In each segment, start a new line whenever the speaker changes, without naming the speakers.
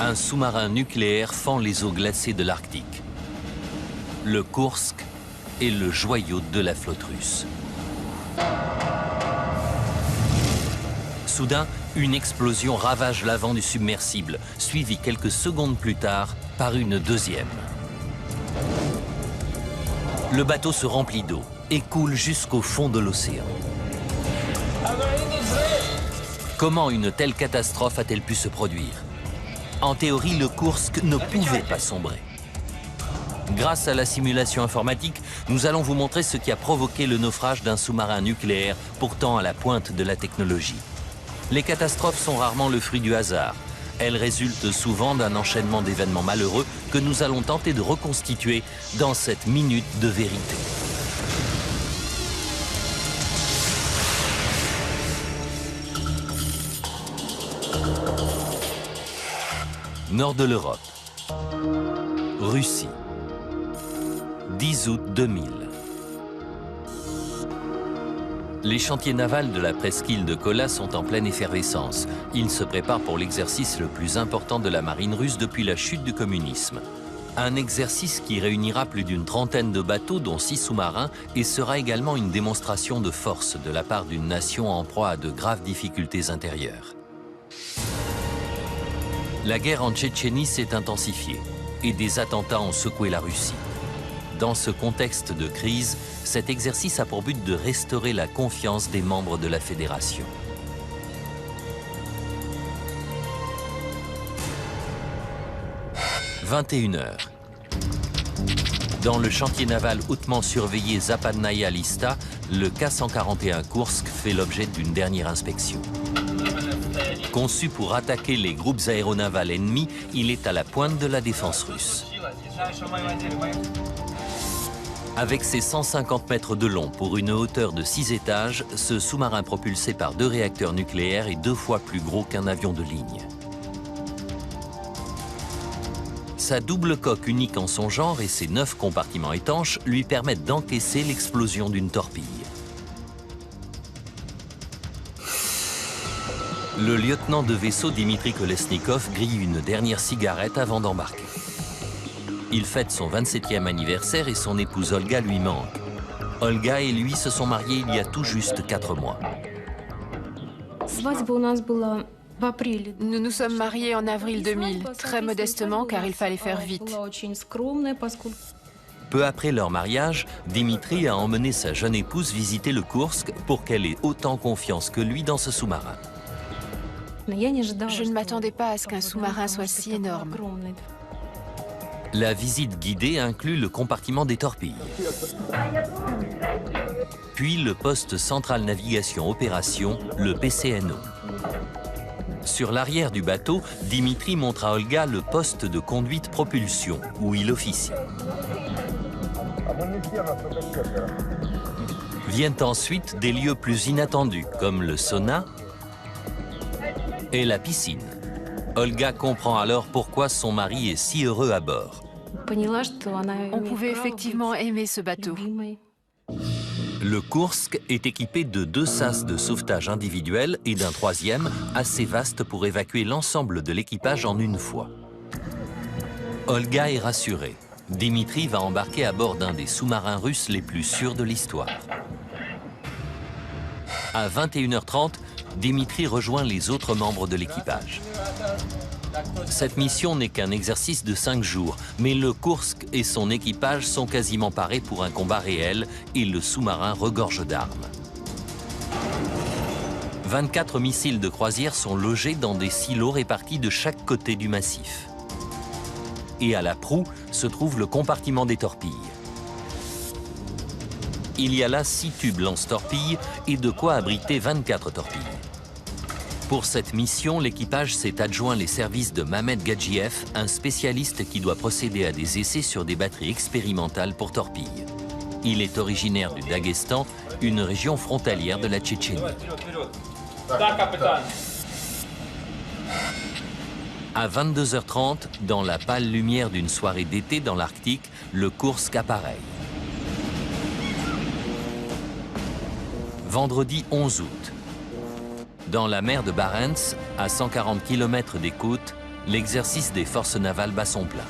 Un sous-marin nucléaire fend les eaux glacées de l'Arctique. Le Kursk est le joyau de la flotte russe. Soudain, une explosion ravage l'avant du submersible, suivie quelques secondes plus tard par une deuxième. Le bateau se remplit d'eau et coule jusqu'au fond de l'océan. Comment une telle catastrophe a-t-elle pu se produire? En théorie, le Kursk ne pouvait pas sombrer. Grâce à la simulation informatique, nous allons vous montrer ce qui a provoqué le naufrage d'un sous-marin nucléaire, pourtant à la pointe de la technologie. Les catastrophes sont rarement le fruit du hasard. Elles résultent souvent d'un enchaînement d'événements malheureux que nous allons tenter de reconstituer dans cette minute de vérité. Nord de l'Europe. Russie. 10 août 2000. Les chantiers navals de la presqu'île de Kola sont en pleine effervescence. Ils se préparent pour l'exercice le plus important de la marine russe depuis la chute du communisme. Un exercice qui réunira plus d'une trentaine de bateaux, dont 6 sous-marins, et sera également une démonstration de force de la part d'une nation en proie à de graves difficultés intérieures. La guerre en Tchétchénie s'est intensifiée et des attentats ont secoué la Russie. Dans ce contexte de crise, cet exercice a pour but de restaurer la confiance des membres de la fédération. « 21h. Dans le chantier naval hautement surveillé Zapadnaya Lista, le K-141 Kursk fait l'objet d'une dernière inspection. Conçu pour attaquer les groupes aéronavals ennemis, il est à la pointe de la défense russe. Avec ses 150 mètres de long pour une hauteur de 6 étages, ce sous-marin propulsé par 2 réacteurs nucléaires est 2 fois plus gros qu'un avion de ligne. Sa double coque unique en son genre et ses 9 compartiments étanches lui permettent d'encaisser l'explosion d'une torpille. Le lieutenant de vaisseau Dimitri Kolesnikov grille une dernière cigarette avant d'embarquer. Il fête son 27e anniversaire et son épouse Olga lui manque. Olga et lui se sont mariés il y a tout juste 4 mois.
Nous nous sommes mariés en avril 2000, très modestement car il fallait faire vite.
Peu après leur mariage, Dimitri a emmené sa jeune épouse visiter le Kursk pour qu'elle ait autant confiance que lui dans ce sous-marin.
Je ne m'attendais pas à ce qu'un sous-marin soit si énorme.
La visite guidée inclut le compartiment des torpilles, puis le poste central navigation opération, le PCNO. Sur l'arrière du bateau, Dimitri montre à Olga le poste de conduite propulsion, où il officie. Viennent ensuite des lieux plus inattendus, comme le sauna et la piscine. Olga comprend alors pourquoi son mari est si heureux à bord.
On pouvait effectivement aimer ce bateau.
Le Kursk est équipé de 2 sas de sauvetage individuels et d'un 3e, assez vaste pour évacuer l'ensemble de l'équipage en une fois. Olga est rassurée. Dimitri va embarquer à bord d'un des sous-marins russes les plus sûrs de l'histoire. À 21h30, Dimitri rejoint les autres membres de l'équipage. Cette mission n'est qu'un exercice de 5 jours, mais le Kursk et son équipage sont quasiment parés pour un combat réel et le sous-marin regorge d'armes. 24 missiles de croisière sont logés dans des silos répartis de chaque côté du massif. Et à la proue se trouve le compartiment des torpilles. Il y a là 6 tubes lance-torpilles et de quoi abriter 24 torpilles. Pour cette mission, l'équipage s'est adjoint les services de Mamed Gadjiev, un spécialiste qui doit procéder à des essais sur des batteries expérimentales pour torpilles. Il est originaire du Daghestan, une région frontalière de la Tchétchénie. À 22h30, dans la pâle lumière d'une soirée d'été dans l'Arctique, le Kursk appareille. Vendredi 11 août. Dans la mer de Barents, à 140 km des côtes, l'exercice des forces navales bat son plein.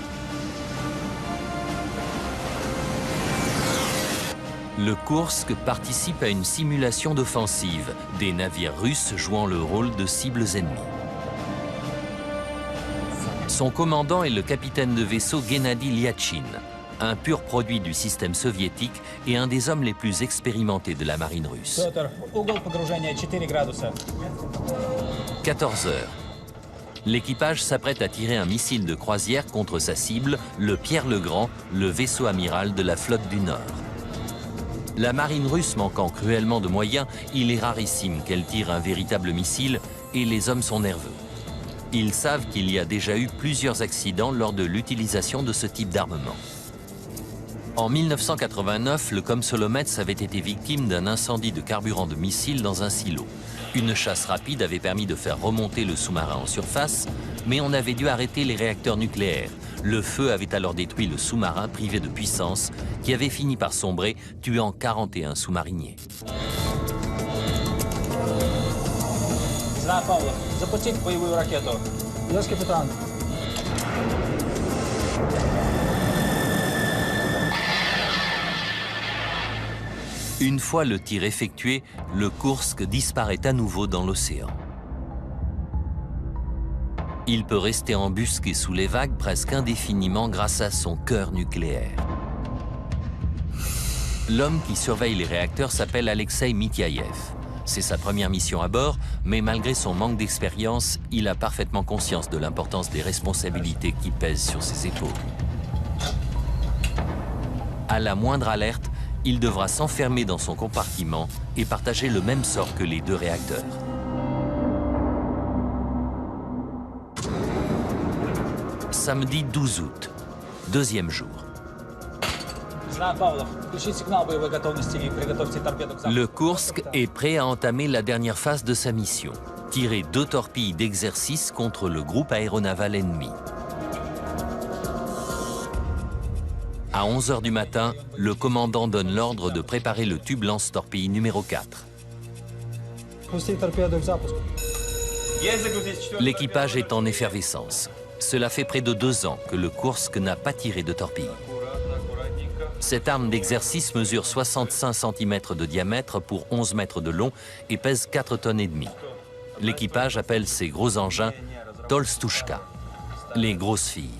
Le Koursk participe à une simulation d'offensive, des navires russes jouant le rôle de cibles ennemies. Son commandant est le capitaine de vaisseau Gennady Lyachin, un pur produit du système soviétique et un des hommes les plus expérimentés de la marine russe. 14 heures. L'équipage s'apprête à tirer un missile de croisière contre sa cible, le Pierre-le-Grand, le vaisseau amiral de la flotte du Nord. La marine russe manquant cruellement de moyens, il est rarissime qu'elle tire un véritable missile et les hommes sont nerveux. Ils savent qu'il y a déjà eu plusieurs accidents lors de l'utilisation de ce type d'armement. En 1989, le Komsomolets avait été victime d'un incendie de carburant de missile dans un silo. Une chasse rapide avait permis de faire remonter le sous-marin en surface, mais on avait dû arrêter les réacteurs nucléaires. Le feu avait alors détruit le sous-marin privé de puissance, qui avait fini par sombrer, tuant 41 sous-mariniers. Une fois le tir effectué, le Koursk disparaît à nouveau dans l'océan. Il peut rester embusqué sous les vagues presque indéfiniment grâce à son cœur nucléaire. L'homme qui surveille les réacteurs s'appelle Alexei Mityayev. C'est sa première mission à bord, mais malgré son manque d'expérience, il a parfaitement conscience de l'importance des responsabilités qui pèsent sur ses épaules. À la moindre alerte, il devra s'enfermer dans son compartiment et partager le même sort que les deux réacteurs. Samedi 12 août, deuxième jour. Le Koursk est prêt à entamer la dernière phase de sa mission, tirer 2 torpilles d'exercice contre le groupe aéronaval ennemi. À 11 h du matin, le commandant donne l'ordre de préparer le tube lance-torpille numéro 4. L'équipage est en effervescence. Cela fait près de 2 ans que le Koursk n'a pas tiré de torpille. Cette arme d'exercice mesure 65 cm de diamètre pour 11 mètres de long et pèse 4 tonnes et demie. L'équipage appelle ces gros engins Tolstushka, les grosses filles.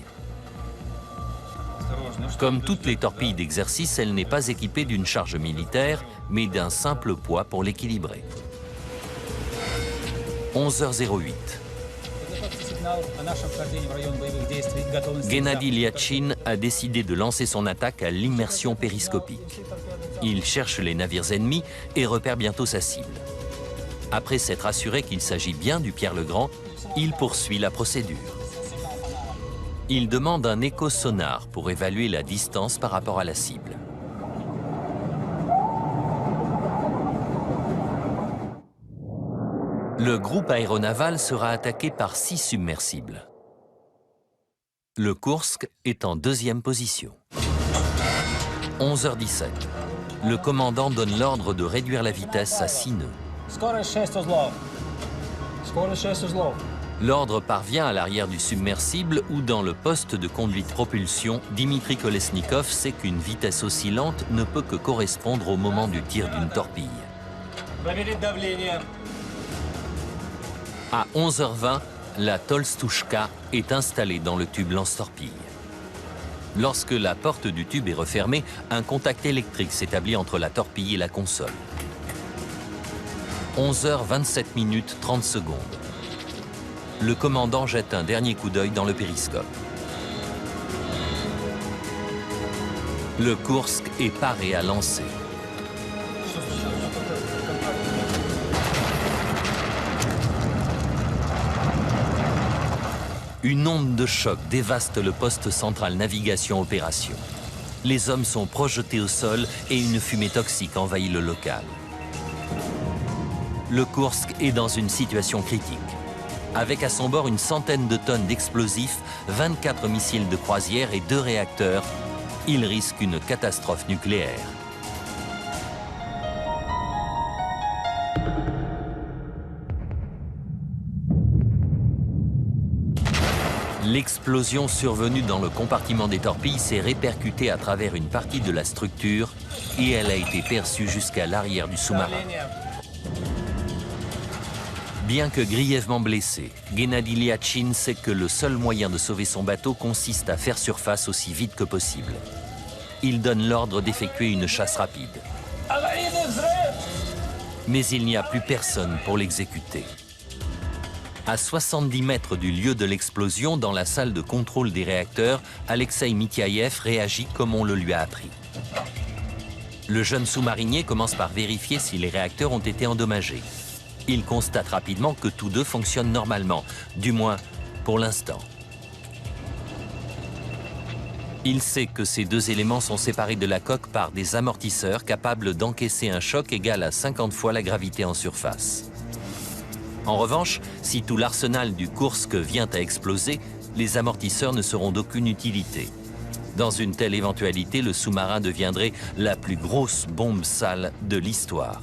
Comme toutes les torpilles d'exercice, elle n'est pas équipée d'une charge militaire, mais d'un simple poids pour l'équilibrer. 11 h 08. Gennady Lyachin a décidé de lancer son attaque à l'immersion périscopique. Il cherche les navires ennemis et repère bientôt sa cible. Après s'être assuré qu'il s'agit bien du Pierre-le-Grand, il poursuit la procédure. Il demande un écho-sonar pour évaluer la distance par rapport à la cible. Le groupe aéronaval sera attaqué par 6 submersibles. Le Koursk est en deuxième position. 11 h 17. Le commandant donne l'ordre de réduire la vitesse à 6 nœuds. L'ordre parvient à l'arrière du submersible où, dans le poste de conduite propulsion, Dimitri Kolesnikov sait qu'une vitesse oscillante ne peut que correspondre au moment du tir d'une torpille. À 11 h 20, la Tolstushka est installée dans le tube lance-torpille. Lorsque la porte du tube est refermée, un contact électrique s'établit entre la torpille et la console. 11 h 27 minutes 30 secondes. Le commandant jette un dernier coup d'œil dans le périscope. Le Koursk est paré à lancer. Une onde de choc dévaste le poste central navigation-opération. Les hommes sont projetés au sol et une fumée toxique envahit le local. Le Koursk est dans une situation critique. Avec à son bord une centaine de tonnes d'explosifs, 24 missiles de croisière et 2 réacteurs, il risque une catastrophe nucléaire. L'explosion survenue dans le compartiment des torpilles s'est répercutée à travers une partie de la structure et elle a été perçue jusqu'à l'arrière du sous-marin. Bien que grièvement blessé, Gennady Lyachin sait que le seul moyen de sauver son bateau consiste à faire surface aussi vite que possible. Il donne l'ordre d'effectuer une chasse rapide. Mais il n'y a plus personne pour l'exécuter. À 70 mètres du lieu de l'explosion, dans la salle de contrôle des réacteurs, Alexei Mityayev réagit comme on le lui a appris. Le jeune sous-marinier commence par vérifier si les réacteurs ont été endommagés. Il constate rapidement que tous deux fonctionnent normalement, du moins pour l'instant. Il sait que ces deux éléments sont séparés de la coque par des amortisseurs capables d'encaisser un choc égal à 50 fois la gravité en surface. En revanche, si tout l'arsenal du Kursk vient à exploser, les amortisseurs ne seront d'aucune utilité. Dans une telle éventualité, le sous-marin deviendrait la plus grosse bombe sale de l'histoire.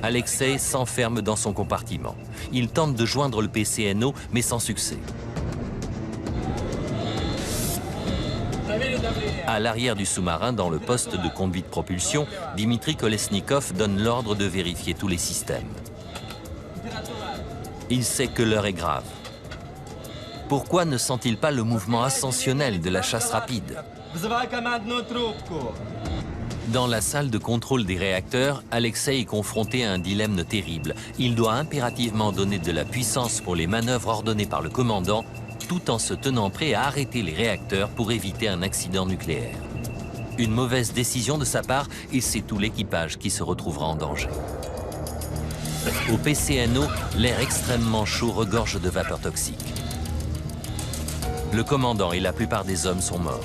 Alexei s'enferme dans son compartiment. Il tente de joindre le PCNO, mais sans succès. À l'arrière du sous-marin, dans le poste de conduit de propulsion, Dimitri Kolesnikov donne l'ordre de vérifier tous les systèmes. Il sait que l'heure est grave. Pourquoi ne sent-il pas le mouvement ascensionnel de la chasse rapide? Dans la salle de contrôle des réacteurs, Alexei est confronté à un dilemme terrible. Il doit impérativement donner de la puissance pour les manœuvres ordonnées par le commandant, tout en se tenant prêt à arrêter les réacteurs pour éviter un accident nucléaire. Une mauvaise décision de sa part et c'est tout l'équipage qui se retrouvera en danger. Au PCNO, l'air extrêmement chaud regorge de vapeur toxique. Le commandant et la plupart des hommes sont morts.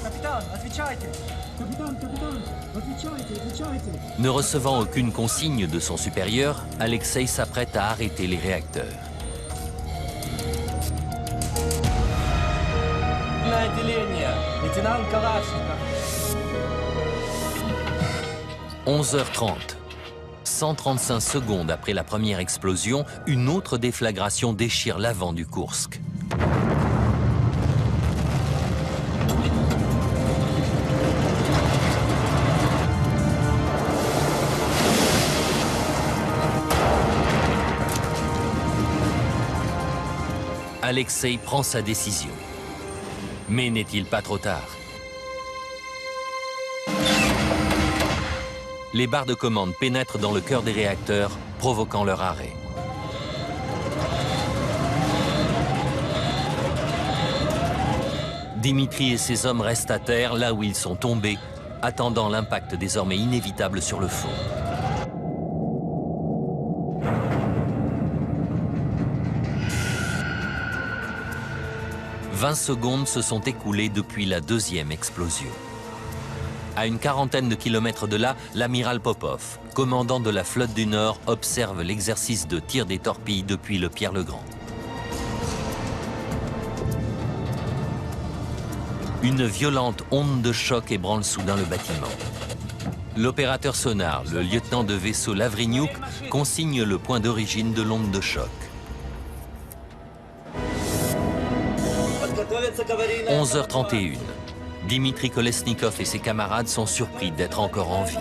Ne recevant aucune consigne de son supérieur, Alexei s'apprête à arrêter les réacteurs. 11h30. 135 secondes après la première explosion, une autre déflagration déchire l'avant du Kursk. Alexei prend sa décision. Mais n'est-il pas trop tard? Les barres de commande pénètrent dans le cœur des réacteurs, provoquant leur arrêt. Dimitri et ses hommes restent à terre, là où ils sont tombés, attendant l'impact désormais inévitable sur le fond. « 20 secondes se sont écoulées depuis la deuxième explosion. À une quarantaine de kilomètres de là, l'amiral Popov, commandant de la flotte du Nord, observe l'exercice de tir des torpilles depuis le Pierre-le-Grand. Une violente onde de choc ébranle soudain le bâtiment. L'opérateur sonar, le lieutenant de vaisseau Lavrinyuk, consigne le point d'origine de l'onde de choc. 11h31. Dimitri Kolesnikov et ses camarades sont surpris d'être encore en vie.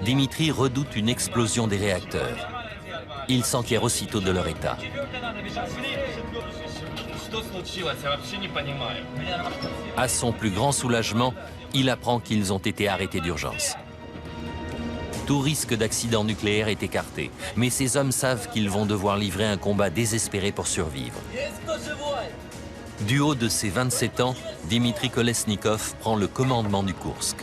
Dimitri redoute une explosion des réacteurs. Il s'enquiert aussitôt de leur état. À son plus grand soulagement, il apprend qu'ils ont été arrêtés d'urgence. Tout risque d'accident nucléaire est écarté, mais ces hommes savent qu'ils vont devoir livrer un combat désespéré pour survivre. Du haut de ses 27 ans, Dimitri Kolesnikov prend le commandement du Kursk.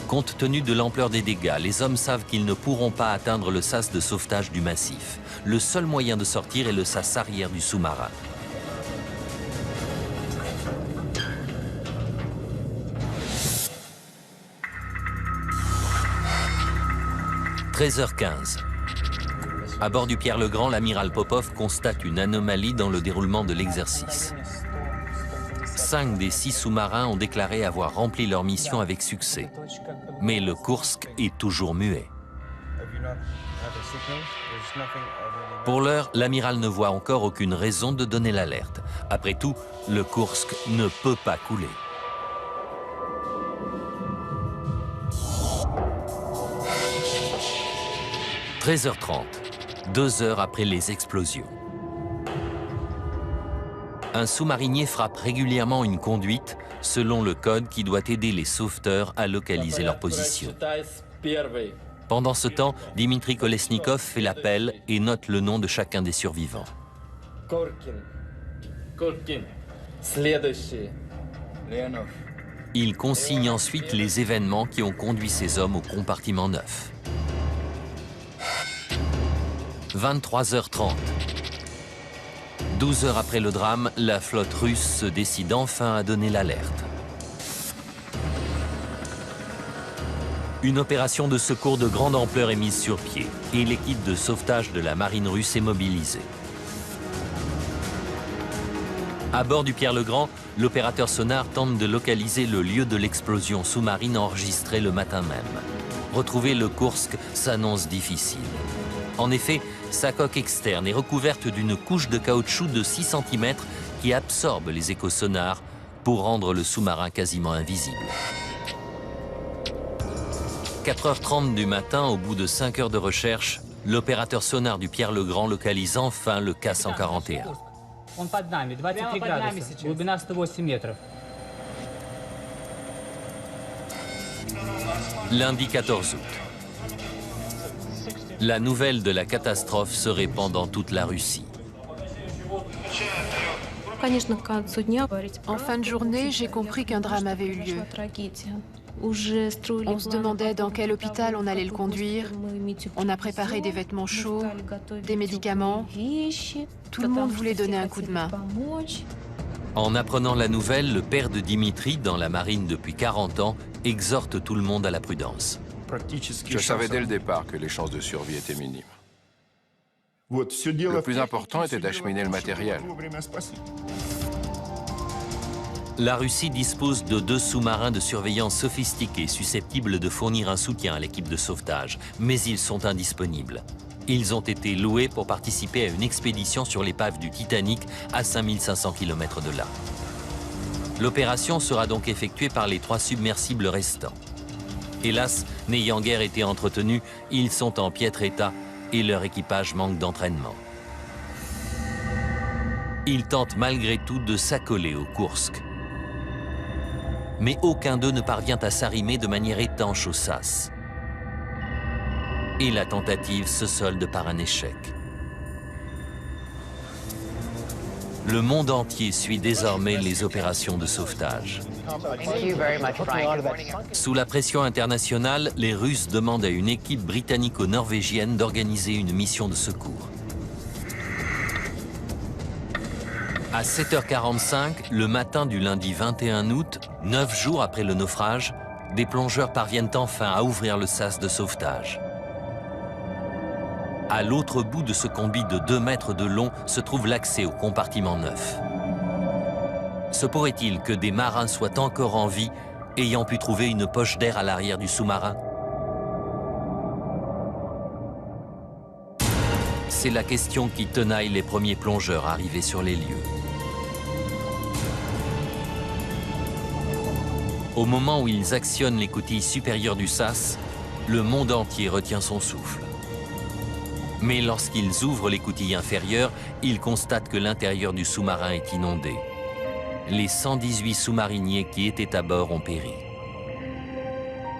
Compte tenu de l'ampleur des dégâts, les hommes savent qu'ils ne pourront pas atteindre le sas de sauvetage du massif. Le seul moyen de sortir est le sas arrière du sous-marin. « 13h15. À bord du Pierre-le-Grand, l'amiral Popov constate une anomalie dans le déroulement de l'exercice. 5 des 6 sous-marins ont déclaré avoir rempli leur mission avec succès. Mais le Kursk est toujours muet. Pour l'heure, l'amiral ne voit encore aucune raison de donner l'alerte. Après tout, le Kursk ne peut pas couler. « 13h30, 2 heures après les explosions. Un sous-marinier frappe régulièrement une conduite selon le code qui doit aider les sauveteurs à localiser leur position. Pendant ce temps, Dimitri Kolesnikov fait l'appel et note le nom de chacun des survivants. Il consigne ensuite les événements qui ont conduit ces hommes au compartiment 9. 23h30. 12 heures après le drame, la flotte russe se décide enfin à donner l'alerte. Une opération de secours de grande ampleur est mise sur pied et l'équipe de sauvetage de la marine russe est mobilisée. À bord du Pierre-le-Grand, l'opérateur sonar tente de localiser le lieu de l'explosion sous-marine enregistrée le matin même. Retrouver le Kursk s'annonce difficile. En effet, sa coque externe est recouverte d'une couche de caoutchouc de 6 cm qui absorbe les échos sonars pour rendre le sous-marin quasiment invisible. 4h30 du matin, au bout de 5 heures de recherche, l'opérateur sonar du Pierre-le-Grand localise enfin le K-141. Lundi 14 août. La nouvelle de la catastrophe se répand dans toute la Russie.
En fin de journée, j'ai compris qu'un drame avait eu lieu. On se demandait dans quel hôpital on allait le conduire. On a préparé des vêtements chauds, des médicaments. Tout le monde voulait donner un coup de main.
En apprenant la nouvelle, le père de Dimitri, dans la marine depuis 40 ans, exhorte tout le monde à la prudence.
Je savais dès le départ que les chances de survie étaient minimes. Le plus important était d'acheminer le matériel.
La Russie dispose de 2 sous-marins de surveillance sophistiqués susceptibles de fournir un soutien à l'équipe de sauvetage, mais ils sont indisponibles. Ils ont été loués pour participer à une expédition sur l'épave du Titanic à 5500 km de là. L'opération sera donc effectuée par les 3 submersibles restants. Hélas, n'ayant guère été entretenus, ils sont en piètre état et leur équipage manque d'entraînement. Ils tentent malgré tout de s'accoler au Kursk. Mais aucun d'eux ne parvient à s'arrimer de manière étanche au sas. Et la tentative se solde par un échec. Le monde entier suit désormais les opérations de sauvetage. Sous la pression internationale, les Russes demandent à une équipe britannico-norvégienne d'organiser une mission de secours. À 7h45, le matin du lundi 21 août, 9 jours après le naufrage, des plongeurs parviennent enfin à ouvrir le sas de sauvetage. À l'autre bout de ce conduit de 2 mètres de long se trouve l'accès au compartiment 9. Se pourrait-il que des marins soient encore en vie, ayant pu trouver une poche d'air à l'arrière du sous-marin? C'est la question qui tenaille les premiers plongeurs arrivés sur les lieux. Au moment où ils actionnent les coutilles supérieures du sas, le monde entier retient son souffle. Mais lorsqu'ils ouvrent les coutilles inférieures, ils constatent que l'intérieur du sous-marin est inondé. Les 118 sous-mariniers qui étaient à bord ont péri.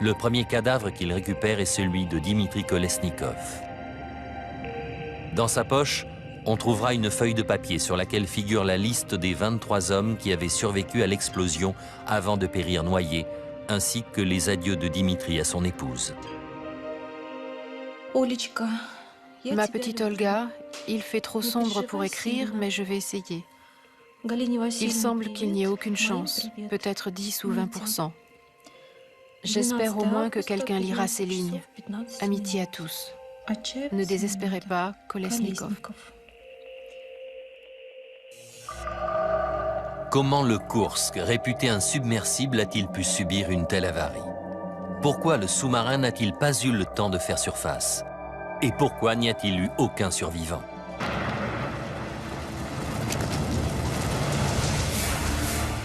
Le premier cadavre qu'ils récupèrent est celui de Dimitri Kolesnikov. Dans sa poche, on trouvera une feuille de papier sur laquelle figure la liste des 23 hommes qui avaient survécu à l'explosion avant de périr noyés, ainsi que les adieux de Dimitri à son épouse.
Ma petite Olga, il fait trop sombre pour écrire, mais je vais essayer. Il semble qu'il n'y ait aucune chance, peut-être 10 ou 20%. J'espère au moins que quelqu'un lira ces lignes. Amitié à tous. Ne désespérez pas, Kolesnikov.
Comment le Kursk, réputé insubmersible, a-t-il pu subir une telle avarie? Pourquoi le sous-marin n'a-t-il pas eu le temps de faire surface? Et pourquoi n'y a-t-il eu aucun survivant?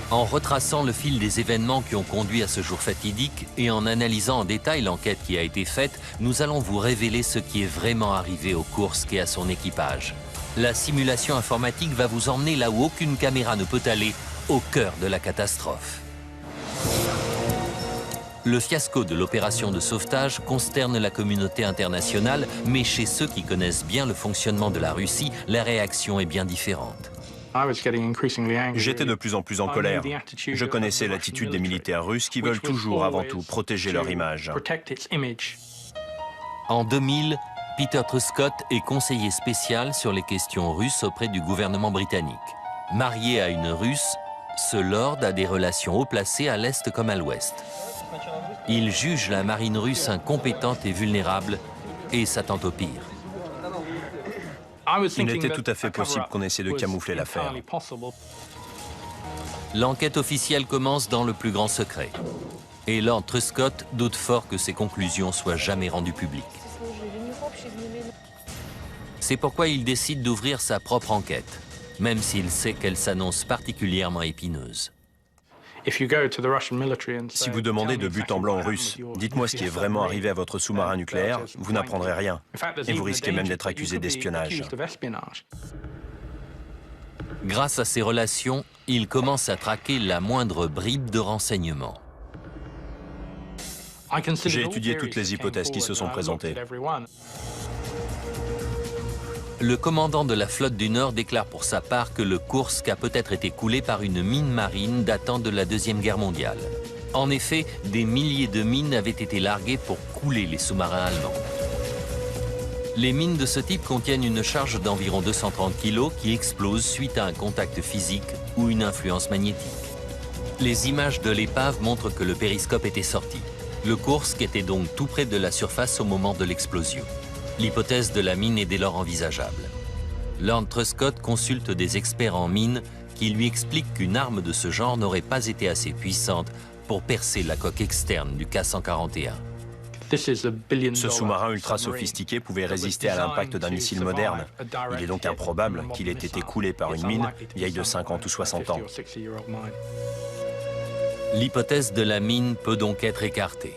En retraçant le fil des événements qui ont conduit à ce jour fatidique et en analysant en détail l'enquête qui a été faite, nous allons vous révéler ce qui est vraiment arrivé au Kursk et à son équipage. La simulation informatique va vous emmener là où aucune caméra ne peut aller, au cœur de la catastrophe. Le fiasco de l'opération de sauvetage consterne la communauté internationale, mais chez ceux qui connaissent bien le fonctionnement de la Russie, la réaction est bien différente.
J'étais de plus en plus en colère. Je connaissais l'attitude des militaires russes qui veulent toujours, avant tout, protéger leur image.
En 2000, Peter Truscott est conseiller spécial sur les questions russes auprès du gouvernement britannique. Marié à une Russe, ce lord a des relations haut placées à l'Est comme à l'Ouest. Il juge la marine russe incompétente et vulnérable et s'attend au pire.
Il était tout à fait possible qu'on essaie de camoufler l'affaire.
L'enquête officielle commence dans le plus grand secret. Et Lord Truscott doute fort que ses conclusions soient jamais rendues publiques. C'est pourquoi il décide d'ouvrir sa propre enquête, même s'il sait qu'elle s'annonce particulièrement épineuse.
Si vous demandez de but en blanc aux Russes, dites-moi ce qui est vraiment arrivé à votre sous-marin nucléaire, vous n'apprendrez rien. Et vous risquez même d'être accusé d'espionnage.
Grâce à ses relations, il commence à traquer la moindre bribe de renseignements.
J'ai étudié toutes les hypothèses qui se sont présentées.
Le commandant de la flotte du Nord déclare pour sa part que le Kursk a peut-être été coulé par une mine marine datant de la Deuxième Guerre mondiale. En effet, des milliers de mines avaient été larguées pour couler les sous-marins allemands. Les mines de ce type contiennent une charge d'environ 230 kg qui explose suite à un contact physique ou une influence magnétique. Les images de l'épave montrent que le périscope était sorti. Le Kursk était donc tout près de la surface au moment de l'explosion. L'hypothèse de la mine est dès lors envisageable. Lord Truscott consulte des experts en mines qui lui expliquent qu'une arme de ce genre n'aurait pas été assez puissante pour percer la coque externe du K-141.
Ce sous-marin ultra sophistiqué pouvait résister à l'impact d'un missile moderne. Il est donc improbable qu'il ait été coulé par une mine vieille de 50 ou 60 ans.
L'hypothèse de la mine peut donc être écartée.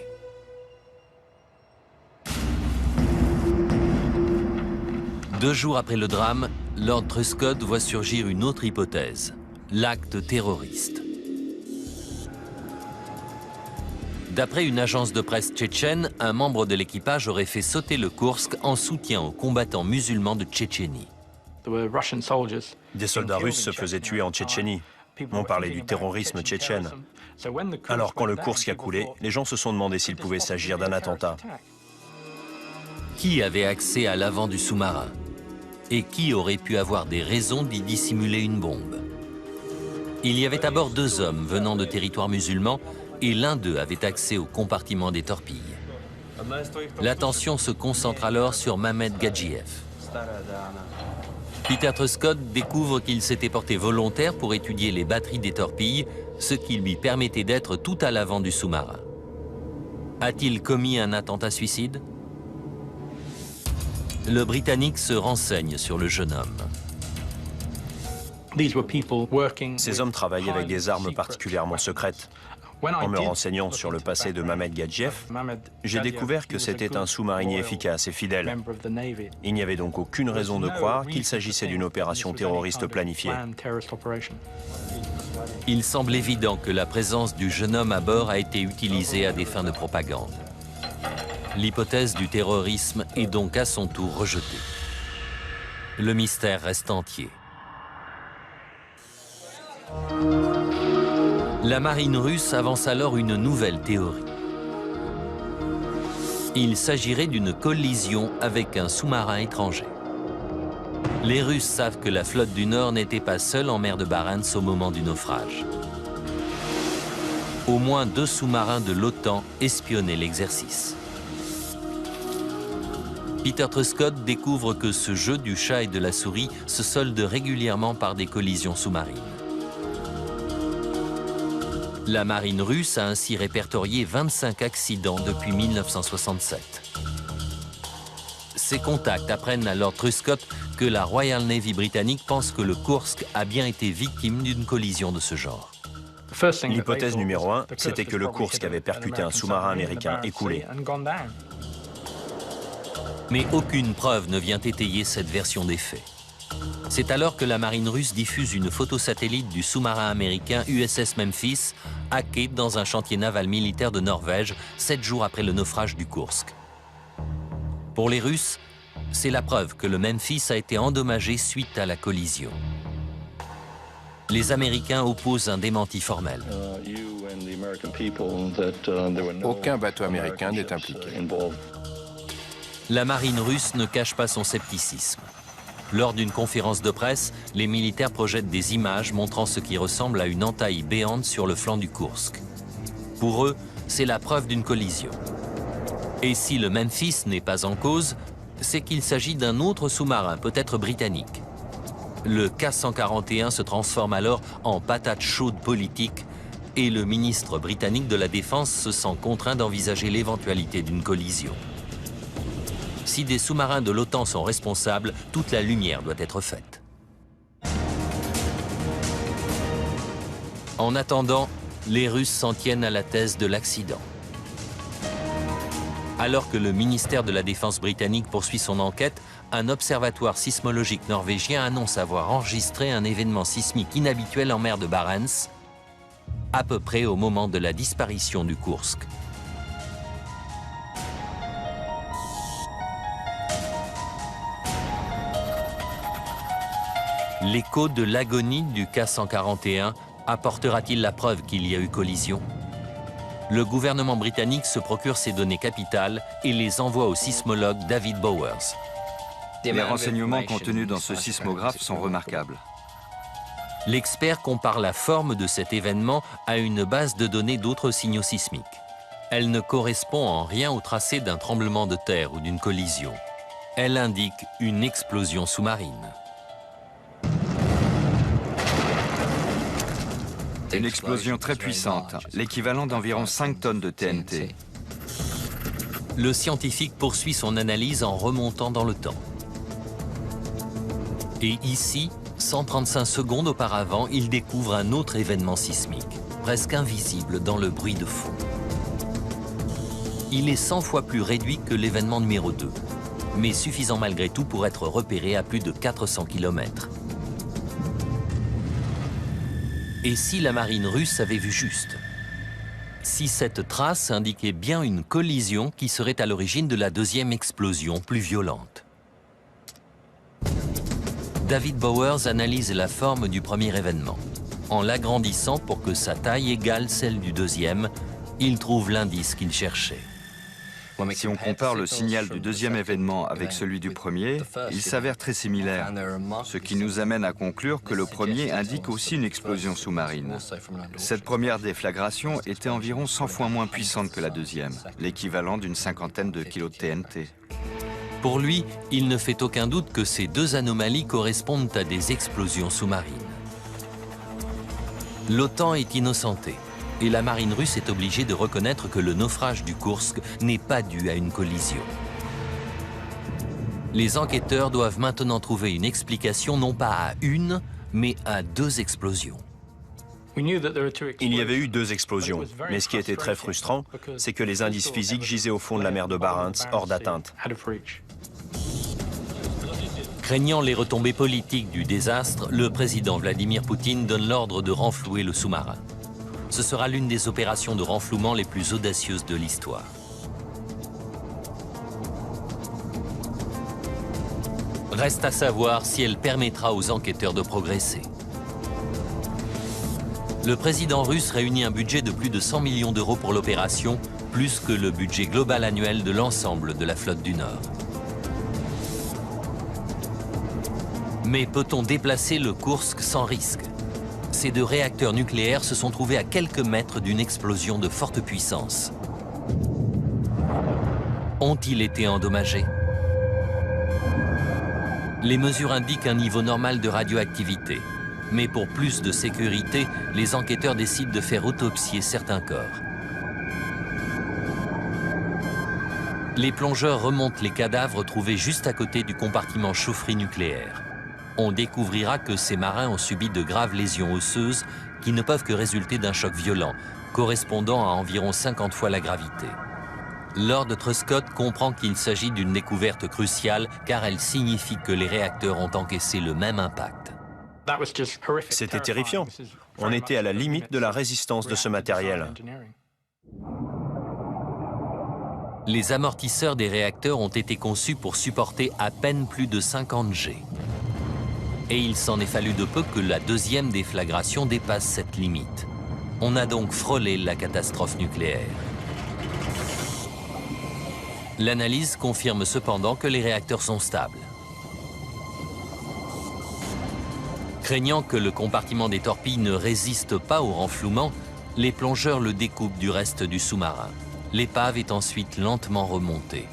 Deux jours après le drame, Lord Truscott voit surgir une autre hypothèse, l'acte terroriste. D'après une agence de presse tchétchène, un membre de l'équipage aurait fait sauter le Kursk en soutien aux combattants musulmans de Tchétchénie.
Des soldats russes se faisaient tuer en Tchétchénie. On parlait du terrorisme tchétchène. Alors quand le Kursk a coulé, les gens se sont demandé s'il pouvait s'agir d'un attentat.
Qui avait accès à l'avant du sous-marin? Et qui aurait pu avoir des raisons d'y dissimuler une bombe? Il y avait à bord deux hommes venant de territoires musulmans et l'un d'eux avait accès au compartiment des torpilles. L'attention se concentre alors sur Mamed Gadjiev. Peter Truscott découvre qu'il s'était porté volontaire pour étudier les batteries des torpilles, ce qui lui permettait d'être tout à l'avant du sous-marin. A-t-il commis un attentat suicide? Le Britannique se renseigne sur le jeune homme.
Ces hommes travaillaient avec des armes particulièrement secrètes. En me renseignant sur le passé de Mamed Gadjiev, j'ai découvert que c'était un sous-marinier efficace et fidèle. Il n'y avait donc aucune raison de croire qu'il s'agissait d'une opération terroriste planifiée.
Il semble évident que la présence du jeune homme à bord a été utilisée à des fins de propagande. L'hypothèse du terrorisme est donc à son tour rejetée. Le mystère reste entier. La marine russe avance alors une nouvelle théorie. Il s'agirait d'une collision avec un sous-marin étranger. Les Russes savent que la flotte du Nord n'était pas seule en mer de Barents au moment du naufrage. Au moins 2 sous-marins de l'OTAN espionnaient l'exercice. Peter Truscott découvre que ce jeu du chat et de la souris se solde régulièrement par des collisions sous-marines. La marine russe a ainsi répertorié 25 accidents depuis 1967. Ses contacts apprennent à Lord Truscott que la Royal Navy britannique pense que le Kursk a bien été victime d'une collision de ce genre.
L'hypothèse numéro 1, c'était que le Kursk avait percuté un sous-marin américain et coulé.
Mais aucune preuve ne vient étayer cette version des faits. C'est alors que la marine russe diffuse une photo satellite du sous-marin américain USS Memphis, hacké dans un chantier naval militaire de Norvège, 7 jours après le naufrage du Kursk. Pour les Russes, c'est la preuve que le Memphis a été endommagé suite à la collision. Les Américains opposent un démenti formel.
Aucun bateau américain n'est impliqué.
La marine russe ne cache pas son scepticisme. Lors d'une conférence de presse, les militaires projettent des images montrant ce qui ressemble à une entaille béante sur le flanc du Kursk. Pour eux, c'est la preuve d'une collision. Et si le Memphis n'est pas en cause, c'est qu'il s'agit d'un autre sous-marin, peut-être britannique. Le K-141 se transforme alors en patate chaude politique et le ministre britannique de la Défense se sent contraint d'envisager l'éventualité d'une collision. Si des sous-marins de l'OTAN sont responsables, toute la lumière doit être faite. En attendant, les Russes s'en tiennent à la thèse de l'accident. Alors que le ministère de la Défense britannique poursuit son enquête, un observatoire sismologique norvégien annonce avoir enregistré un événement sismique inhabituel en mer de Barents, à peu près au moment de la disparition du Kursk. L'écho de l'agonie du K-141 apportera-t-il la preuve qu'il y a eu collision? Le gouvernement britannique se procure ces données capitales et les envoie au sismologue David Bowers.
Les renseignements contenus dans ce sismographe sont remarquables.
L'expert compare la forme de cet événement à une base de données d'autres signaux sismiques. Elle ne correspond en rien au tracé d'un tremblement de terre ou d'une collision. Elle indique une explosion sous-marine.
Une explosion très puissante, l'équivalent d'environ 5 tonnes de TNT.
Le scientifique poursuit son analyse en remontant dans le temps. Et ici, 135 secondes auparavant, il découvre un autre événement sismique, presque invisible dans le bruit de fond. Il est 100 fois plus réduit que l'événement numéro 2, mais suffisant malgré tout pour être repéré à plus de 400 km. Et si la marine russe avait vu juste? Si cette trace indiquait bien une collision qui serait à l'origine de la deuxième explosion plus violente? David Bowers analyse la forme du premier événement. En l'agrandissant pour que sa taille égale celle du deuxième, il trouve l'indice qu'il cherchait.
Si on compare le signal du deuxième événement avec celui du premier, il s'avère très similaire, ce qui nous amène à conclure que le premier indique aussi une explosion sous-marine. Cette première déflagration était environ 100 fois moins puissante que la deuxième, l'équivalent d'une 50aine de kilos de TNT.
Pour lui, il ne fait aucun doute que ces deux anomalies correspondent à des explosions sous-marines. L'OTAN est innocentée. Et la marine russe est obligée de reconnaître que le naufrage du Kursk n'est pas dû à une collision. Les enquêteurs doivent maintenant trouver une explication non pas à une, mais à deux explosions.
Il y avait eu 2 explosions, mais ce qui était très frustrant, c'est que les indices physiques gisaient au fond de la mer de Barents, hors d'atteinte.
Craignant les retombées politiques du désastre, le président Vladimir Poutine donne l'ordre de renflouer le sous-marin. Ce sera l'une des opérations de renflouement les plus audacieuses de l'histoire. Reste à savoir si elle permettra aux enquêteurs de progresser. Le président russe réunit un budget de plus de 100 millions d'euros pour l'opération, plus que le budget global annuel de l'ensemble de la flotte du Nord. Mais peut-on déplacer le Kursk sans risque? Ces 2 réacteurs nucléaires se sont trouvés à quelques mètres d'une explosion de forte puissance. Ont-ils été endommagés? Les mesures indiquent un niveau normal de radioactivité. Mais pour plus de sécurité, les enquêteurs décident de faire autopsier certains corps. Les plongeurs remontent les cadavres trouvés juste à côté du compartiment chaufferie nucléaire. On découvrira que ces marins ont subi de graves lésions osseuses qui ne peuvent que résulter d'un choc violent, correspondant à environ 50 fois la gravité. Lord Truscott comprend qu'il s'agit d'une découverte cruciale car elle signifie que les réacteurs ont encaissé le même impact.
C'était terrifiant. On était à la limite de la résistance de ce matériel.
Les amortisseurs des réacteurs ont été conçus pour supporter à peine plus de 50 G. Et il s'en est fallu de peu que la deuxième déflagration dépasse cette limite. On a donc frôlé la catastrophe nucléaire. L'analyse confirme cependant que les réacteurs sont stables. Craignant que le compartiment des torpilles ne résiste pas au renflouement, les plongeurs le découpent du reste du sous-marin. L'épave est ensuite lentement remontée.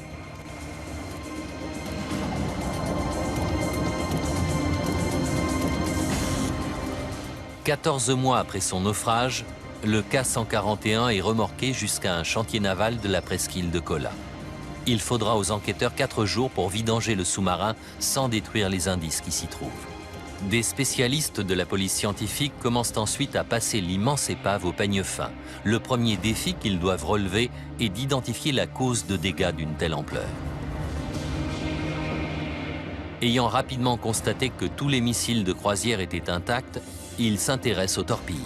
« 14 mois après son naufrage, le K-141 est remorqué jusqu'à un chantier naval de la presqu'île de Kola. Il faudra aux enquêteurs 4 jours pour vidanger le sous-marin sans détruire les indices qui s'y trouvent. Des spécialistes de la police scientifique commencent ensuite à passer l'immense épave au peigne fin. Le premier défi qu'ils doivent relever est d'identifier la cause de dégâts d'une telle ampleur. Ayant rapidement constaté que tous les missiles de croisière étaient intacts, ils s'intéressent aux torpilles.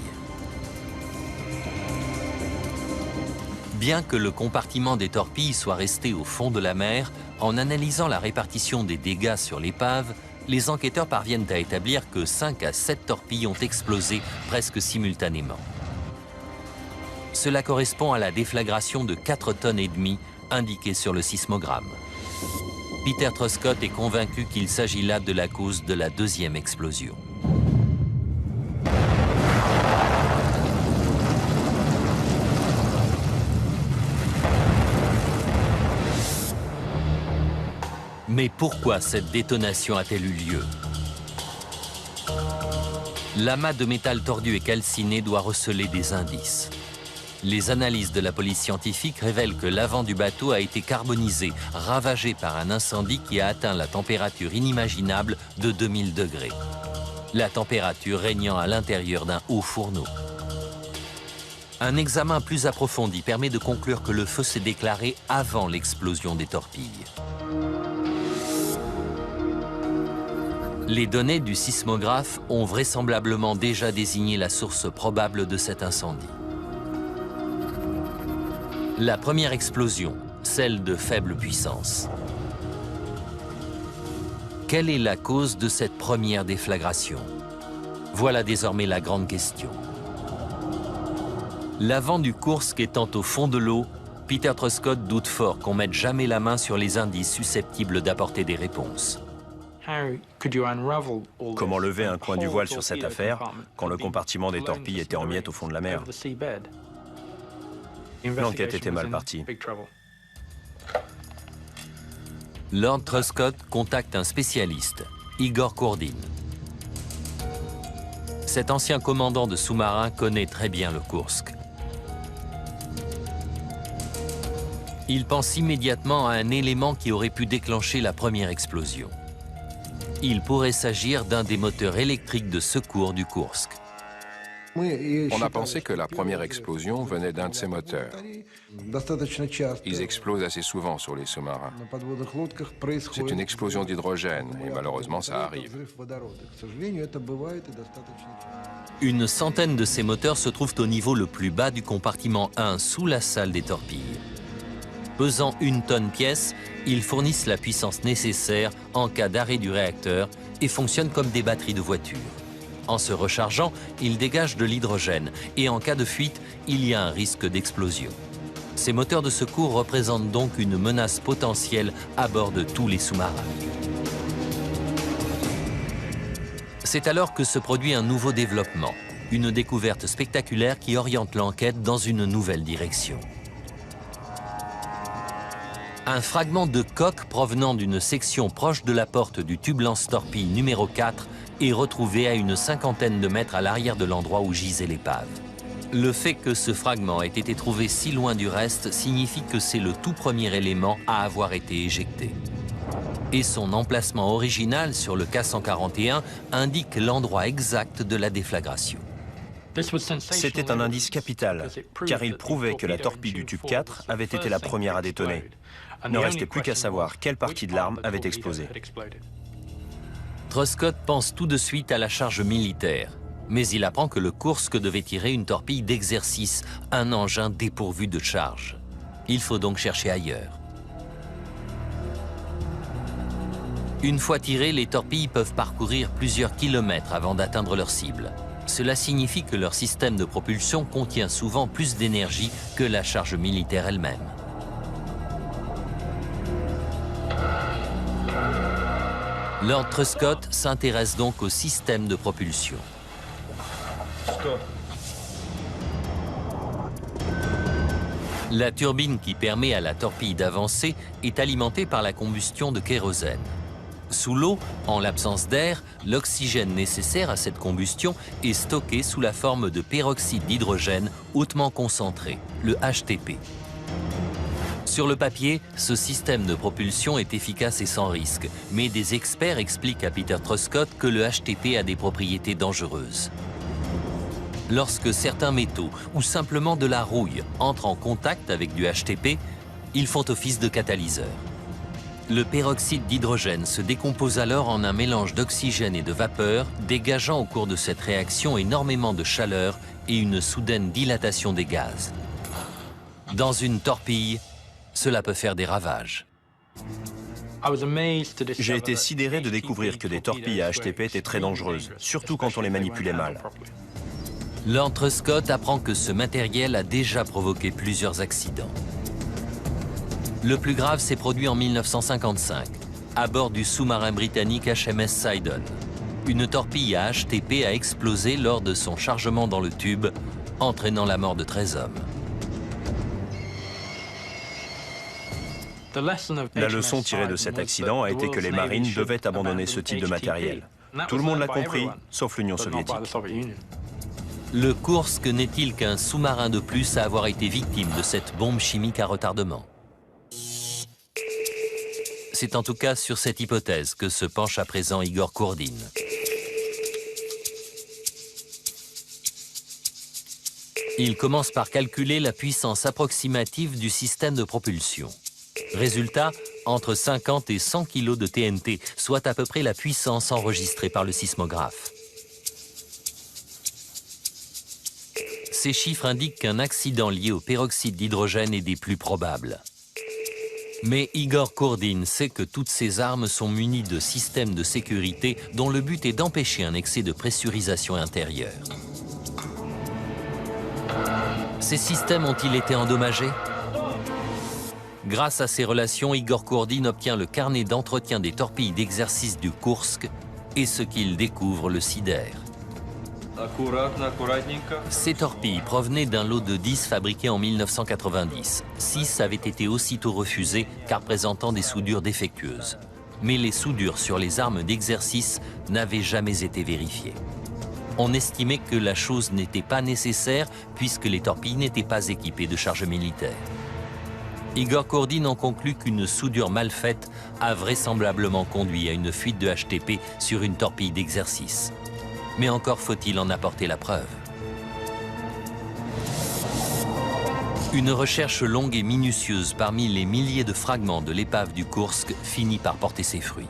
Bien que le compartiment des torpilles soit resté au fond de la mer, en analysant la répartition des dégâts sur l'épave, les enquêteurs parviennent à établir que 5 à 7 torpilles ont explosé presque simultanément. Cela correspond à la déflagration de 4,5 tonnes indiquée sur le sismogramme. Peter Truscott est convaincu qu'il s'agit là de la cause de la deuxième explosion. Mais pourquoi cette détonation a-t-elle eu lieu? L'amas de métal tordu et calciné doit receler des indices. Les analyses de la police scientifique révèlent que l'avant du bateau a été carbonisé, ravagé par un incendie qui a atteint la température inimaginable de 2000 degrés. La température régnant à l'intérieur d'un haut fourneau. Un examen plus approfondi permet de conclure que le feu s'est déclaré avant l'explosion des torpilles. Les données du sismographe ont vraisemblablement déjà désigné la source probable de cet incendie. La première explosion, celle de faible puissance. Quelle est la cause de cette première déflagration? Voilà désormais la grande question. L'avant du Kursk étant au fond de l'eau, Peter Truscott doute fort qu'on mette jamais la main sur les indices susceptibles d'apporter des réponses.
Comment lever un coin du voile sur cette affaire quand le compartiment des torpilles était en miettes au fond de la mer? L'enquête était mal partie.
Lord Truscott contacte un spécialiste, Igor Kurdin. Cet ancien commandant de sous-marin connaît très bien le Kursk. Il pense immédiatement à un élément qui aurait pu déclencher la première explosion. Il pourrait s'agir d'un des moteurs électriques de secours du Kursk.
On a pensé que la première explosion venait d'un de ces moteurs. Ils explosent assez souvent sur les sous-marins. C'est une explosion d'hydrogène et malheureusement ça arrive.
Une centaine de ces moteurs se trouvent au niveau le plus bas du compartiment 1, sous la salle des torpilles. Pesant 1 tonne pièce, ils fournissent la puissance nécessaire en cas d'arrêt du réacteur et fonctionnent comme des batteries de voiture. En se rechargeant, ils dégagent de l'hydrogène et en cas de fuite, il y a un risque d'explosion. Ces moteurs de secours représentent donc une menace potentielle à bord de tous les sous-marins. C'est alors que se produit un nouveau développement, une découverte spectaculaire qui oriente l'enquête dans une nouvelle direction. Un fragment de coque provenant d'une section proche de la porte du tube lance-torpille numéro 4 est retrouvé à une 50aine de mètres à l'arrière de l'endroit où gisait l'épave. Le fait que ce fragment ait été trouvé si loin du reste signifie que c'est le tout premier élément à avoir été éjecté. Et son emplacement original sur le K-141 indique l'endroit exact de la déflagration.
C'était un indice capital, car il prouvait que la torpille du tube 4 avait été la première à détonner. Ne restait plus qu'à savoir quelle partie de l'arme avait explosé.
Truscott pense tout de suite à la charge militaire, mais il apprend que le Kursk devait tirer une torpille d'exercice, un engin dépourvu de charge. Il faut donc chercher ailleurs. Une fois tirées, les torpilles peuvent parcourir plusieurs kilomètres avant d'atteindre leur cible. Cela signifie que leur système de propulsion contient souvent plus d'énergie que la charge militaire elle-même. Lord Truscott s'intéresse donc au système de propulsion. La turbine qui permet à la torpille d'avancer est alimentée par la combustion de kérosène. Sous l'eau, en l'absence d'air, l'oxygène nécessaire à cette combustion est stocké sous la forme de peroxyde d'hydrogène hautement concentré, le HTP. Sur le papier, ce système de propulsion est efficace et sans risque, mais des experts expliquent à Peter Truscott que le HTP a des propriétés dangereuses. Lorsque certains métaux ou simplement de la rouille entrent en contact avec du HTP, ils font office de catalyseur. Le peroxyde d'hydrogène se décompose alors en un mélange d'oxygène et de vapeur, dégageant au cours de cette réaction énormément de chaleur et une soudaine dilatation des gaz. Dans une torpille, cela peut faire des ravages.
J'ai été sidéré de découvrir que des torpilles à HTP étaient très dangereuses, surtout quand on les manipulait mal.
Lord Truscott apprend que ce matériel a déjà provoqué plusieurs accidents. Le plus grave s'est produit en 1955, à bord du sous-marin britannique HMS Sidon. Une torpille à HTP a explosé lors de son chargement dans le tube, entraînant la mort de 13 hommes.
La leçon tirée de cet accident a été que les marines devaient abandonner ce type de matériel. Tout le monde l'a compris, sauf l'Union soviétique.
Le Kursk n'est-il qu'un sous-marin de plus à avoir été victime de cette bombe chimique à retardement? C'est en tout cas sur cette hypothèse que se penche à présent Igor Kourdin. Il commence par calculer la puissance approximative du système de propulsion. Résultat, entre 50 et 100 kg de TNT, soit à peu près la puissance enregistrée par le sismographe. Ces chiffres indiquent qu'un accident lié au peroxyde d'hydrogène est des plus probables. Mais Igor Kourdin sait que toutes ces armes sont munies de systèmes de sécurité dont le but est d'empêcher un excès de pressurisation intérieure. Ces systèmes ont-ils été endommagés? Grâce à ces relations, Igor Kourdin obtient le carnet d'entretien des torpilles d'exercice du Kursk et ce qu'il découvre le sidère. Ces torpilles provenaient d'un lot de 10 fabriqués en 1990. 6 avaient été aussitôt refusés car présentant des soudures défectueuses. Mais les soudures sur les armes d'exercice n'avaient jamais été vérifiées. On estimait que la chose n'était pas nécessaire puisque les torpilles n'étaient pas équipées de charge militaire. Igor Kourdin en conclut qu'une soudure mal faite a vraisemblablement conduit à une fuite de HTP sur une torpille d'exercice. Mais encore faut-il en apporter la preuve. Une recherche longue et minutieuse parmi les milliers de fragments de l'épave du Kursk finit par porter ses fruits.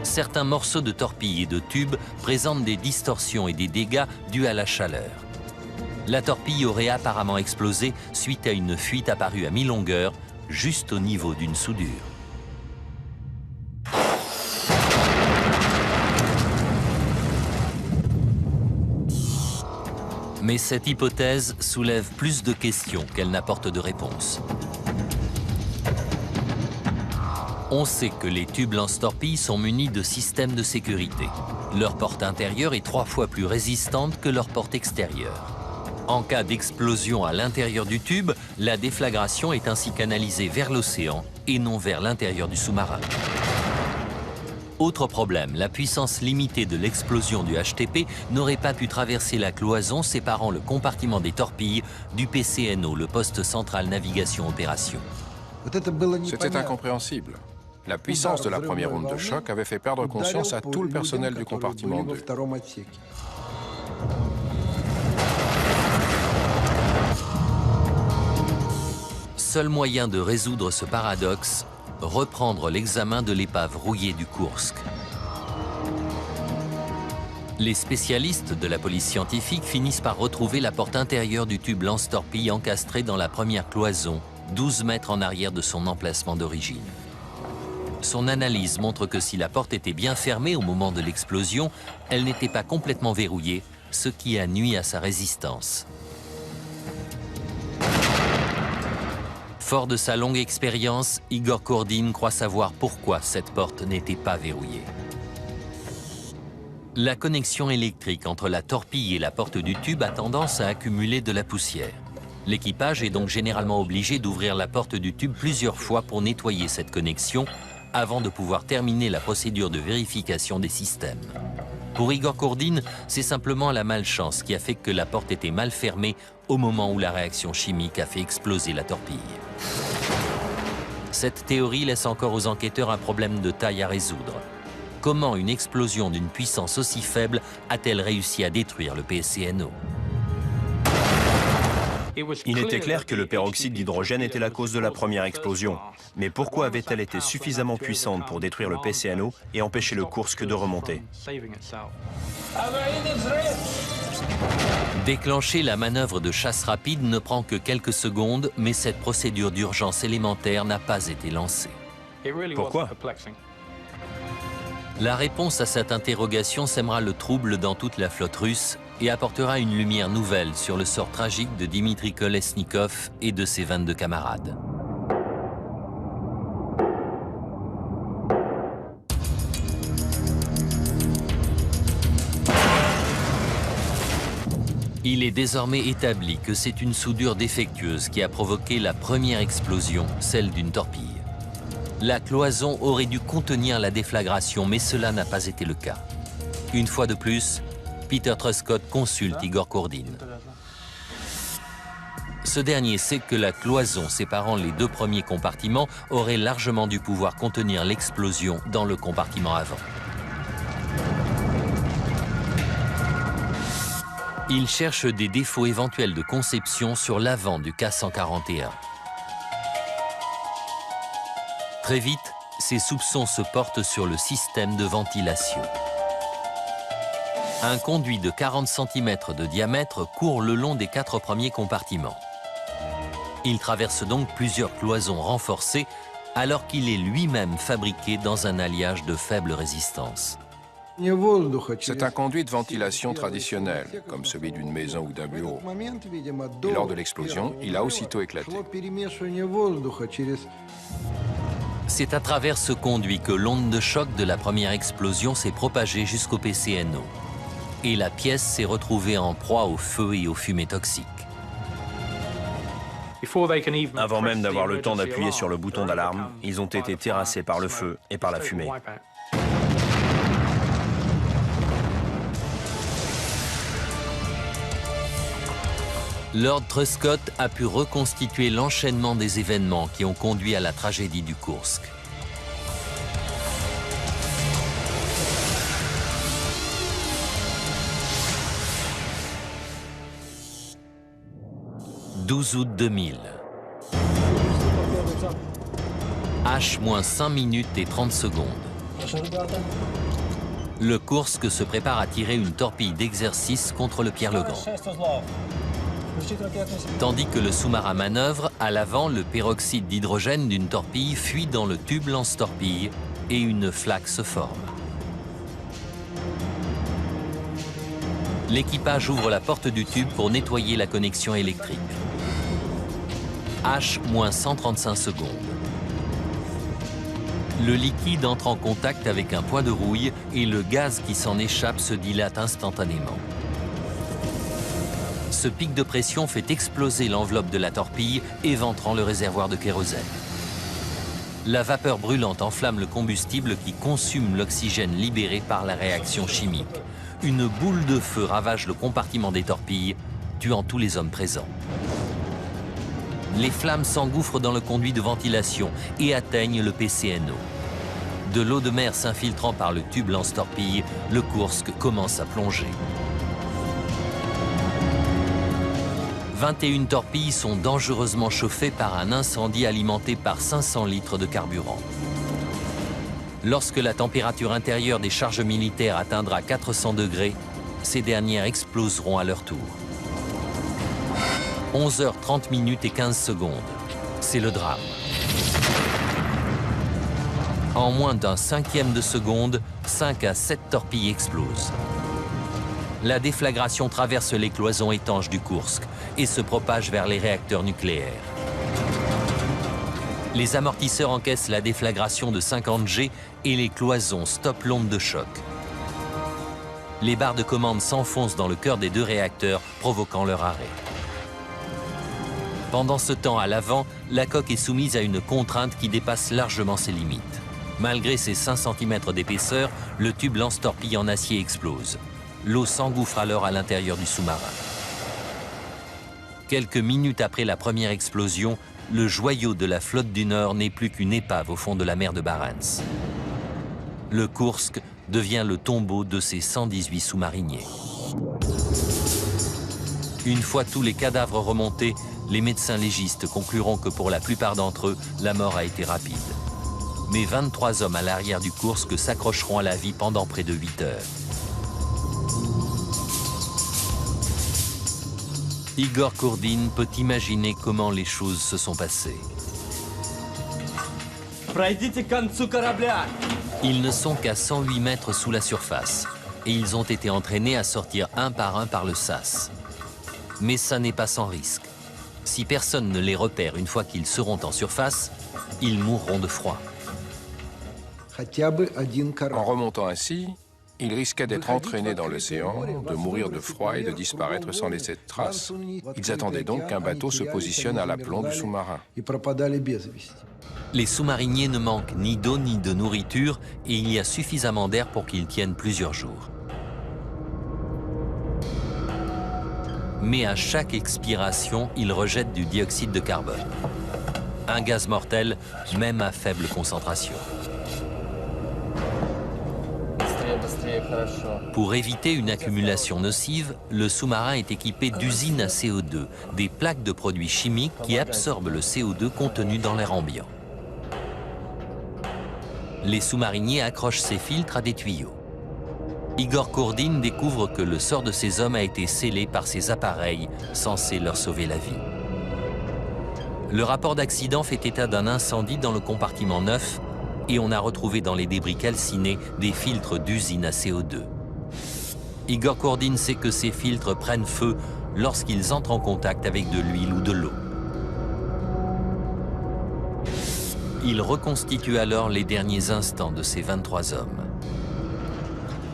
Certains morceaux de torpilles et de tubes présentent des distorsions et des dégâts dus à la chaleur. La torpille aurait apparemment explosé suite à une fuite apparue à mi-longueur, juste au niveau d'une soudure. Mais cette hypothèse soulève plus de questions qu'elle n'apporte de réponses. On sait que les tubes lance-torpilles sont munis de systèmes de sécurité. Leur porte intérieure est 3 fois plus résistante que leur porte extérieure. En cas d'explosion à l'intérieur du tube, la déflagration est ainsi canalisée vers l'océan et non vers l'intérieur du sous-marin. Autre problème, la puissance limitée de l'explosion du HTP n'aurait pas pu traverser la cloison séparant le compartiment des torpilles du PCNO, le poste central navigation opération.
C'était incompréhensible. La puissance de la première onde de choc avait fait perdre conscience à tout le personnel du compartiment 2.
Seul moyen de résoudre ce paradoxe, reprendre l'examen de l'épave rouillée du Kursk. Les spécialistes de la police scientifique finissent par retrouver la porte intérieure du tube lance-torpille encastré dans la première cloison, 12 mètres en arrière de son emplacement d'origine. Son analyse montre que si la porte était bien fermée au moment de l'explosion, elle n'était pas complètement verrouillée, ce qui a nui à sa résistance. Fort de sa longue expérience, Igor Kordin croit savoir pourquoi cette porte n'était pas verrouillée. La connexion électrique entre la torpille et la porte du tube a tendance à accumuler de la poussière. L'équipage est donc généralement obligé d'ouvrir la porte du tube plusieurs fois pour nettoyer cette connexion avant de pouvoir terminer la procédure de vérification des systèmes. Pour Igor Kordin, c'est simplement la malchance qui a fait que la porte était mal fermée au moment où la réaction chimique a fait exploser la torpille. Cette théorie laisse encore aux enquêteurs un problème de taille à résoudre. Comment une explosion d'une puissance aussi faible a-t-elle réussi à détruire le PCNO?
Il était clair que le peroxyde d'hydrogène était la cause de la première explosion. Mais pourquoi avait-elle été suffisamment puissante pour détruire le PCNO et empêcher le Kursk de remonter?
Déclencher la manœuvre de chasse rapide ne prend que quelques secondes, mais cette procédure d'urgence élémentaire n'a pas été lancée.
Pourquoi?
La réponse à cette interrogation sèmera le trouble dans toute la flotte russe et apportera une lumière nouvelle sur le sort tragique de Dimitri Kolesnikov et de ses 22 camarades. Il est désormais établi que c'est une soudure défectueuse qui a provoqué la première explosion, celle d'une torpille. La cloison aurait dû contenir la déflagration, mais cela n'a pas été le cas. Une fois de plus, Peter Truscott consulte Igor Kordin. Ce dernier sait que la cloison séparant les deux premiers compartiments aurait largement dû pouvoir contenir l'explosion dans le compartiment avant. Il cherche des défauts éventuels de conception sur l'avant du K-141. Très vite, ses soupçons se portent sur le système de ventilation. Un conduit de 40 cm de diamètre court le long des 4 premiers compartiments. Il traverse donc plusieurs cloisons renforcées alors qu'il est lui-même fabriqué dans un alliage de faible résistance.
C'est un conduit de ventilation traditionnel, comme celui d'une maison ou d'un bureau. Et lors de l'explosion, il a aussitôt éclaté.
C'est à travers ce conduit que l'onde de choc de la première explosion s'est propagée jusqu'au PCNO. Et la pièce s'est retrouvée en proie au feu et aux fumées toxiques.
Avant même d'avoir le temps d'appuyer sur le bouton d'alarme, ils ont été terrassés par le feu et par la fumée.
Lord Truscott a pu reconstituer l'enchaînement des événements qui ont conduit à la tragédie du Kursk. « 12 août 2000. H-5 minutes et 30 secondes. Le Kursk se prépare à tirer une torpille d'exercice contre le Pierre-le-Grand. Tandis que le sous-marin manœuvre, à l'avant, le peroxyde d'hydrogène d'une torpille fuit dans le tube lance-torpille et une flaque se forme. L'équipage ouvre la porte du tube pour nettoyer la connexion électrique. H-135 secondes. Le liquide entre en contact avec un point de rouille et le gaz qui s'en échappe se dilate instantanément. Ce pic de pression fait exploser l'enveloppe de la torpille, éventrant le réservoir de kérosène. La vapeur brûlante enflamme le combustible qui consume l'oxygène libéré par la réaction chimique. Une boule de feu ravage le compartiment des torpilles, tuant tous les hommes présents. Les flammes s'engouffrent dans le conduit de ventilation et atteignent le PCNO. De l'eau de mer s'infiltrant par le tube lance-torpille, le Kursk commence à plonger. 21 torpilles sont dangereusement chauffées par un incendie alimenté par 500 litres de carburant. Lorsque la température intérieure des charges militaires atteindra 400 degrés, ces dernières exploseront à leur tour. 11h30 et 15 secondes. C'est le drame. En moins d'un cinquième de seconde, 5 à 7 torpilles explosent. La déflagration traverse les cloisons étanches du Kursk et se propage vers les réacteurs nucléaires. Les amortisseurs encaissent la déflagration de 50 G et les cloisons stoppent l'onde de choc. Les barres de commande s'enfoncent dans le cœur des deux réacteurs, provoquant leur arrêt. Pendant ce temps, à l'avant, la coque est soumise à une contrainte qui dépasse largement ses limites. Malgré ses 5 cm d'épaisseur, le tube lance-torpille en acier explose. L'eau s'engouffre alors à l'intérieur du sous-marin. Quelques minutes après la première explosion, le joyau de la flotte du Nord n'est plus qu'une épave au fond de la mer de Barents. Le Kursk devient le tombeau de ses 118 sous-mariniers. Une fois tous les cadavres remontés, les médecins légistes concluront que pour la plupart d'entre eux, la mort a été rapide. Mais 23 hommes à l'arrière du Kursk s'accrocheront à la vie pendant près de 8 heures. Igor Kourdin peut imaginer comment les choses se sont passées. Ils ne sont qu'à 108 mètres sous la surface et ils ont été entraînés à sortir un par le sas. Mais ça n'est pas sans risque. Si personne ne les repère une fois qu'ils seront en surface, ils mourront de froid.
En remontant ainsi, ils risquaient d'être entraînés dans l'océan, de mourir de froid et de disparaître sans laisser de traces. Ils attendaient donc qu'un bateau se positionne à l'aplomb du sous-marin.
Les sous-mariniers ne manquent ni d'eau ni de nourriture et il y a suffisamment d'air pour qu'ils tiennent plusieurs jours. Mais à chaque expiration, ils rejettent du dioxyde de carbone. Un gaz mortel, même à faible concentration. Pour éviter une accumulation nocive, le sous-marin est équipé d'usines à CO2, des plaques de produits chimiques qui absorbent le CO2 contenu dans l'air ambiant. Les sous-mariniers accrochent ces filtres à des tuyaux. Igor Kourdin découvre que le sort de ces hommes a été scellé par ces appareils censés leur sauver la vie. Le rapport d'accident fait état d'un incendie dans le compartiment 9 et on a retrouvé dans les débris calcinés des filtres d'usine à CO2. Igor Kourdin sait que ces filtres prennent feu lorsqu'ils entrent en contact avec de l'huile ou de l'eau. Il reconstitue alors les derniers instants de ces 23 hommes.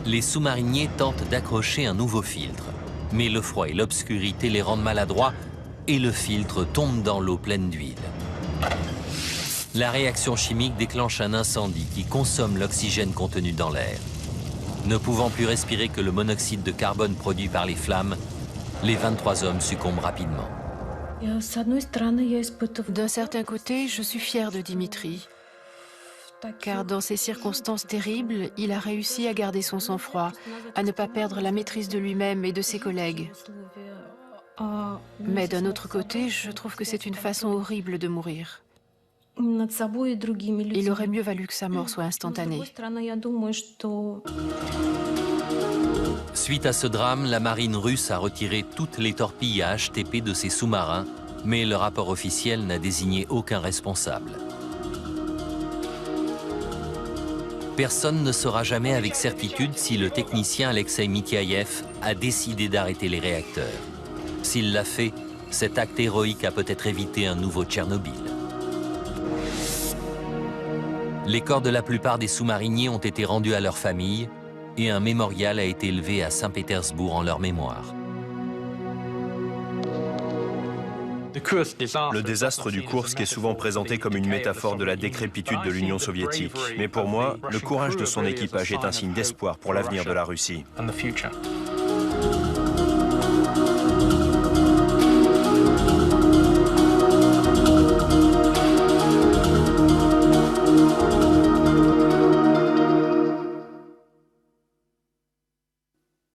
Les sous-mariniers tentent d'accrocher un nouveau filtre, mais le froid et l'obscurité les rendent maladroits et le filtre tombe dans l'eau pleine d'huile. La réaction chimique déclenche un incendie qui consomme l'oxygène contenu dans l'air. Ne pouvant plus respirer que le monoxyde de carbone produit par les flammes, les 23 hommes succombent rapidement.
D'un certain côté, je suis fière de Dimitri, car dans ces circonstances terribles, il a réussi à garder son sang-froid, à ne pas perdre la maîtrise de lui-même et de ses collègues. Mais d'un autre côté, je trouve que c'est une façon horrible de mourir. Il aurait mieux valu que sa mort soit instantanée.
Suite à ce drame, la marine russe a retiré toutes les torpilles à HTP de ses sous-marins, mais le rapport officiel n'a désigné aucun responsable. Personne ne saura jamais avec certitude si le technicien Alexei Mitiaïev a décidé d'arrêter les réacteurs. S'il l'a fait, cet acte héroïque a peut-être évité un nouveau Tchernobyl. Les corps de la plupart des sous-mariniers ont été rendus à leurs familles et un mémorial a été élevé à Saint-Pétersbourg en leur mémoire.
Le désastre du Koursk est souvent présenté comme une métaphore de la décrépitude de l'Union soviétique. Mais pour moi, le courage de son équipage est un signe d'espoir pour l'avenir de la Russie.